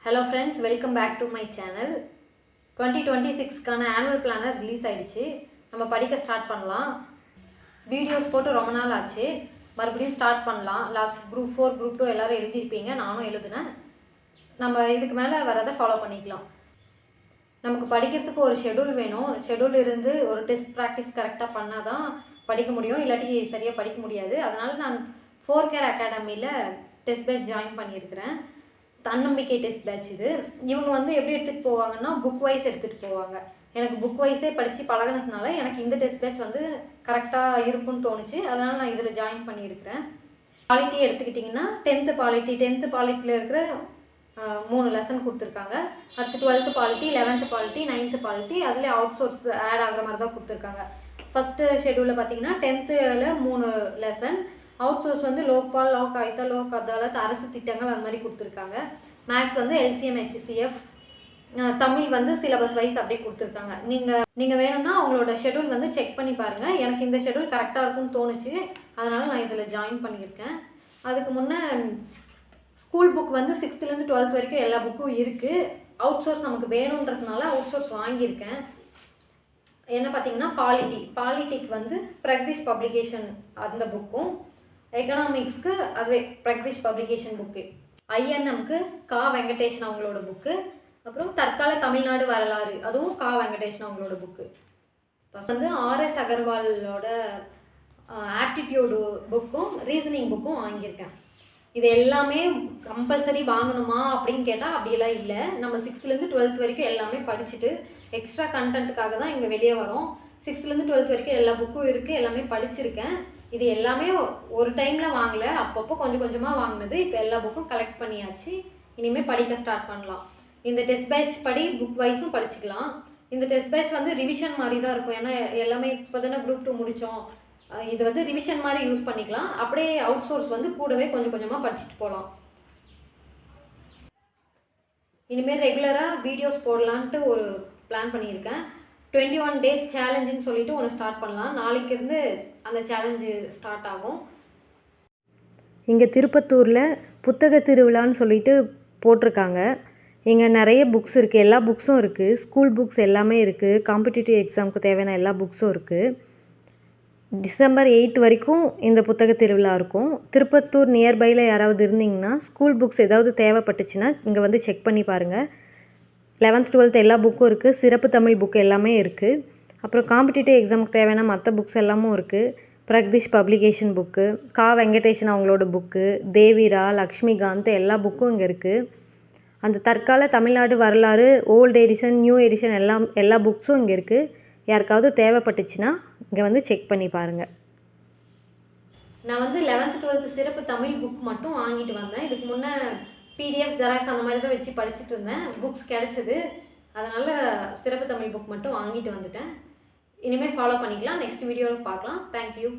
Hello friends, welcome back to my channel. 2026 annual planner release ஆயிடுச்சு. நம்ம படிக்க start பண்ணலாம். வீடியோஸ் போட்டு ரொம்ப நாள் ஆச்சு. மறுபடியும் ஸ்டார்ட் பண்ணலாம். லாஸ்ட் group 4 group 2 எல்லாரும் எழுதிருப்பீங்க. நானும் எழுதுனேன். நம்ம இதுக்கு மேல வரத ஃபாலோ பண்ணிக்கலாம். நமக்கு படிக்கிறதுக்கு ஒரு ஷெட்யூல் வேணும். ஷெட்யூல் இருந்து ஒரு டெஸ்ட் பிராக்டிஸ் கரெக்ட்டா பண்ணாதான் படிக்க முடியும். இல்லாட்டி சரியா படிக்க முடியாது. அதனால நான் 4care அகாடமில டெஸ்ட் பேட்ச் ஜாயின் பண்ணியிருக்கிறேன். தன்னம்பிக்கை டெஸ்ட் பேட்ச் இது. இவங்க வந்து எப்படி எடுத்துகிட்டு போவாங்கன்னா புக் வைஸ் எடுத்துகிட்டு போவாங்க. எனக்கு புக் வைஸே படித்து பழகினதுனால எனக்கு இந்த டெஸ்ட் பேட்ச் வந்து கரெக்டாக இருக்குன்னு தோணுச்சு. அதனால் நான் இதில் ஜாயின் பண்ணியிருக்கிறேன். பாலிட்டி எடுத்துக்கிட்டிங்கன்னா 10th பாலிட்டியில் இருக்கிற 3 லெசன் கொடுத்துருக்காங்க. அடுத்து 12th polity, 11th polity, 9th polity, அதில் அவுட் சோர்ஸ் ஆட் ஆகிற மாதிரி தான் கொடுத்துருக்காங்க. ஃபஸ்ட்டு ஷெட்யூலில் பார்த்தீங்கன்னா 10th 3 லெசன், அவுட் சோர்ஸ் வந்து லோக்பால், லோக் ஆயுதா, லோக் அதாலத், அரசு திட்டங்கள் அந்த மாதிரி கொடுத்துருக்காங்க. மேக்ஸ் வந்து LCM HCF, தமிழ் வந்து சிலபஸ் வைஸ் அப்படியே கொடுத்துருக்காங்க. நீங்கள் வேணும்னா அவங்களோட ஷெட்யூல் வந்து செக் பண்ணி பாருங்கள். எனக்கு இந்த ஷெட்யூல் கரெக்டாக இருக்கும்னு தோணுச்சு. அதனால் நான் இதில் ஜாயின் பண்ணியிருக்கேன். அதுக்கு முன்னே ஸ்கூல் புக் வந்து 6th 12th வரைக்கும் எல்லா புக்கும் இருக்குது. அவுட் சோர்ஸ் நமக்கு வேணுன்றதுனால அவுட் சோர்ஸ் வாங்கியிருக்கேன். என்ன பார்த்தீங்கன்னா பாலிட்டிக்கு வந்து பிரக்திஷ் பப்ளிகேஷன் அந்த புக்கும், எக்கனாமிக்ஸ்க்கு அதுவே பிரக்திஷ் பப்ளிகேஷன் புக்கு, INMக்கு கா வெங்கடேஷன் அவங்களோட புக்கு, அப்புறம் தற்கால தமிழ்நாடு வரலாறு அதுவும் கா வெங்கடேஷன் அவங்களோட புக்கு. வந்து RS அகர்வாலோட ஆப்டிடியூடு புக்கும் ரீசனிங் புக்கும் வாங்கியிருக்கேன். இது எல்லாமே கம்பல்சரி வாங்கணுமா அப்படின்னு கேட்டால் அப்படியெல்லாம் இல்லை. நம்ம 6th 12th வரைக்கும் எல்லாமே படிச்சுட்டு எக்ஸ்ட்ரா கண்டென்ட்டுக்காக தான் இங்கே வெளியே வரோம். 6th 12th வரைக்கும் எல்லா புக்கும் இருக்குது, எல்லாமே படிச்சிருக்கேன். இது எல்லாமே ஒரு டைமில் வாங்கலை, அப்பப்போ கொஞ்சம் கொஞ்சமாக வாங்கினது. இப்போ எல்லா புக்கும் கலெக்ட் பண்ணியாச்சு. இனிமேல் படிக்க ஸ்டார்ட் பண்ணலாம். இந்த டெஸ்ட் பேட்ச் படி புக் வைஸும் படிச்சுக்கலாம். இந்த டெஸ்ட் பேட்ச் வந்து ரிவிஷன் மாதிரி தான் இருக்கும். ஏன்னா எல்லாமே இப்போ தானே குரூப் 2 முடித்தோம். இது வந்து ரிவிஷன் மாதிரி யூஸ் பண்ணிக்கலாம். அப்படியே அவுட் சோர்ஸ் வந்து கூடவே கொஞ்சம் கொஞ்சமாக படிச்சுட்டு போகலாம். இனிமேல் ரெகுலராக வீடியோஸ் போடலான்ட்டு ஒரு பிளான் பண்ணியிருக்கேன். 21 days சேலஞ்சுன்னு சொல்லிட்டு ஒன்று ஸ்டார்ட் பண்ணலாம். நாளைக்கு இருந்து அந்த சேலஞ்சு ஸ்டார்ட் ஆகும். இங்கே திருப்பத்தூரில் புத்தக திருவிழான்னு சொல்லிட்டு போட்டிருக்காங்க. இங்கே நிறைய புக்ஸ் இருக்குது, எல்லா புக்ஸும் இருக்குது. ஸ்கூல் புக்ஸ் எல்லாமே இருக்குது. காம்படிட்டிவ் எக்ஸாமுக்கு தேவையான எல்லா புக்ஸும் இருக்குது. December 8 வரைக்கும் இந்த புத்தக திருவிழா இருக்கும். திருப்பத்தூர் நியர்பையில் யாராவது இருந்தீங்கன்னா ஸ்கூல் புக்ஸ் ஏதாவது தேவைப்பட்டுச்சுன்னா இங்கே வந்து செக் பண்ணி பாருங்கள். 11th 12th எல்லா புக்கும் இருக்குது. சிறப்பு தமிழ் புக்கு எல்லாமே இருக்குது. அப்புறம் காம்படிட்டிவ் எக்ஸாமுக்கு தேவையான மற்ற புக்ஸ் எல்லாமும் இருக்குது. பிரக்திஷ் பப்ளிகேஷன் புக்கு, கா வெங்கடேஷன் அவங்களோட புக்கு, தேவிரா, லக்ஷ்மிகாந்த் எல்லா புக்கும் இங்கே இருக்குது. அந்த தற்கால தமிழ்நாடு வரலாறு ஓல்டு எடிஷன், நியூ எடிஷன் எல்லா புக்ஸும் இங்கே இருக்குது. யாருக்காவது தேவைப்பட்டுச்சுன்னா இங்கே வந்து செக் பண்ணி பாருங்கள். நான் வந்து 11th 12th சிறப்பு தமிழ் புக் மட்டும் வாங்கிட்டு வந்தேன். இதுக்கு முன்னே PDF ஜெராக்ஸ் அந்த மாதிரி தான் வச்சு படிச்சுட்டு இருந்தேன். புக்ஸ் கிடச்சிது, அதனால் சிறப்பு தமிழ் புக் மட்டும் வாங்கிட்டு வந்துட்டேன். இனிமேல் ஃபாலோ பண்ணிக்கலாம். நெக்ஸ்ட் வீடியோவில் பார்க்கலாம். தேங்க்யூ.